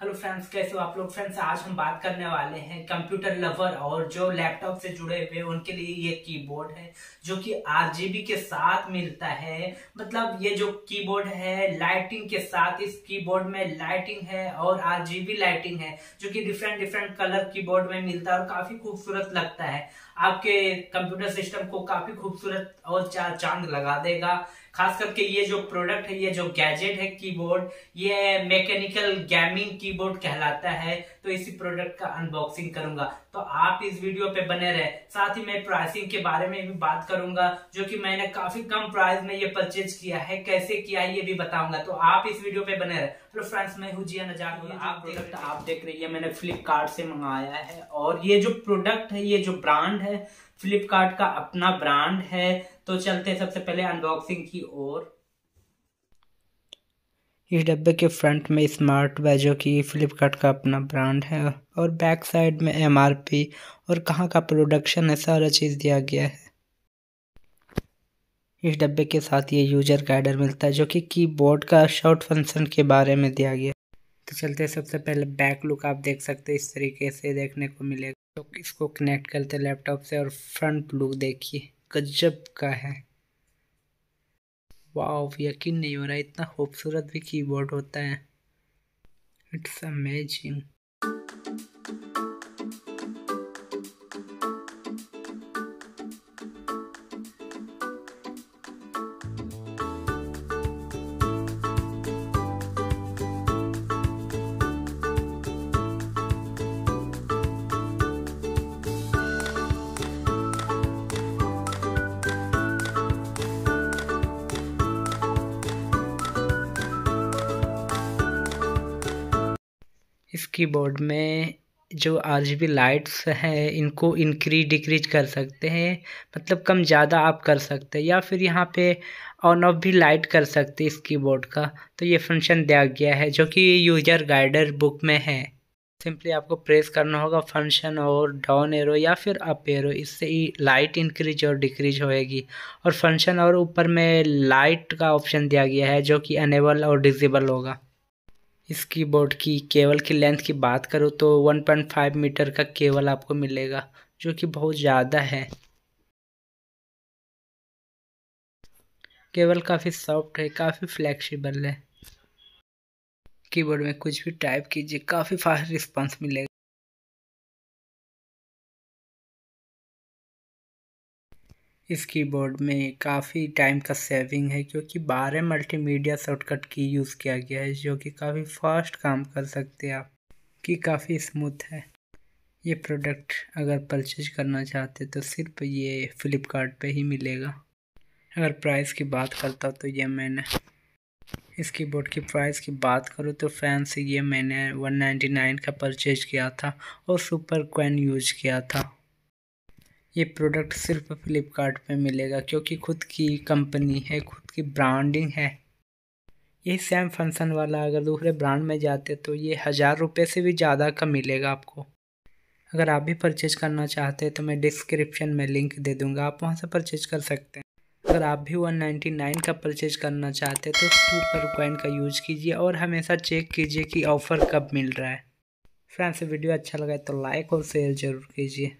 Hello friends, कैसे हो आप लोग। फ्रेंड्स, आज हम बात करने वाले हैं कंप्यूटर लवर और जो लैपटॉप से जुड़े हुए उनके लिए ये कीबोर्ड है जो कि आरजीबी के साथ मिलता है। मतलब ये जो कीबोर्ड है लाइटिंग के साथ, इस कीबोर्ड में लाइटिंग है और आरजीबी लाइटिंग है जो कि डिफरेंट डिफरेंट कलर कीबोर्ड में मिलता है और काफी खूबसूरत लगता है। आपके कंप्यूटर सिस्टम को काफी खूबसूरत और चांद लगा देगा। खास करके ये जो प्रोडक्ट है, ये जो गैजेट है कीबोर्ड, ये मैकेनिकल गेमिंग कीबोर्ड कहलाता है। तो इसी प्रोडक्ट का अनबॉक्सिंग करूंगा, तो आप इस वीडियो पे बने रहे। साथ ही मैं प्राइसिंग के बारे में भी बात करूंगा जो कि मैंने काफी कम प्राइस में ये परचेज किया है, कैसे किया है ये भी बताऊंगा। तो आप इस वीडियो पे बने रहे। तो फ्रेंड्स, मैं हूँ जिया नजारा। आप प्रोडक्ट आप देख रही है, मैंने फ्लिपकार्ट से मंगाया है और ये जो प्रोडक्ट है, ये जो ब्रांड है, फ्लिपकार्ट का अपना ब्रांड है। तो चलते हैं सबसे पहले अनबॉक्सिंग की ओर। इस डब्बे के फ्रंट में स्मार्ट वॉच जो कि फ्लिपकार्ट का अपना ब्रांड है और बैक साइड में एमआरपी और कहाँ का प्रोडक्शन है, सारा चीज़ दिया गया है। इस डब्बे के साथ ये यूजर गाइडर मिलता है जो कि कीबोर्ड का शॉर्ट फंक्शन के बारे में दिया गया है। तो चलते हैं सबसे पहले बैक लुक। आप देख सकते हैं इस तरीके से देखने को मिलेगा। तो इसको कनेक्ट करते हैं लैपटॉप से और फ्रंट लुक देखिए, गजब का है। वाव, यकीन नहीं हो रहा इतना खूबसूरत भी कीबोर्ड होता है। It's amazing. इस कीबोर्ड में जो आरजीबी लाइट्स हैं इनको इंक्रीज डिक्रीज कर सकते हैं, मतलब कम ज़्यादा आप कर सकते हैं, या फिर यहाँ पे ऑन ऑफ भी लाइट कर सकते हैं इस कीबोर्ड का। तो ये फंक्शन दिया गया है जो कि यूजर गाइडर बुक में है। सिंपली आपको प्रेस करना होगा फंक्शन और डाउन एरो या फिर अप एरो, इससे ही लाइट इंक्रीज और डिक्रीज होएगी। और फंक्शन और ऊपर में लाइट का ऑप्शन दिया गया है जो कि अनेबल और डिसेबल होगा। इस कीबोर्ड की केबल की लेंथ की बात करूँ तो 1.5 मीटर का केबल आपको मिलेगा जो कि बहुत ज़्यादा है। केबल काफ़ी सॉफ्ट है, काफ़ी फ्लेक्सिबल है। कीबोर्ड में कुछ भी टाइप कीजिए, काफ़ी फास्ट रिस्पांस मिलेगा। इस कीबोर्ड में काफ़ी टाइम का सेविंग है क्योंकि 12 मल्टीमीडिया शॉर्टकट की यूज़ किया गया है जो कि काफ़ी फास्ट काम कर सकते हैं आप, कि काफ़ी स्मूथ है। ये प्रोडक्ट अगर परचेज करना चाहते तो सिर्फ ये फ्लिपकार्ट पे ही मिलेगा। अगर प्राइस की बात करता तो ये मैंने इस कीबोर्ड की प्राइस की बात करूँ तो फ्रेंड्स, ये मैंने 199 का परचेज किया था और सुपर कॉइन यूज किया था। ये प्रोडक्ट सिर्फ फ्लिपकार्ट पे मिलेगा क्योंकि खुद की कंपनी है, खुद की ब्रांडिंग है। ये सेम फंक्शन वाला अगर दूसरे ब्रांड में जाते तो ये 1000 रुपये से भी ज़्यादा का मिलेगा आपको। अगर आप भी परचेज करना चाहते हैं तो मैं डिस्क्रिप्शन में लिंक दे दूंगा, आप वहां से परचेज कर सकते हैं। अगर आप भी 199 का परचेज करना चाहते हैं तो सुपर कॉइन का यूज कीजिए और हमेशा चेक कीजिए कि ऑफ़र कब मिल रहा है। फ्रेंड्स, वीडियो अच्छा लगा तो लाइक और शेयर ज़रूर कीजिए।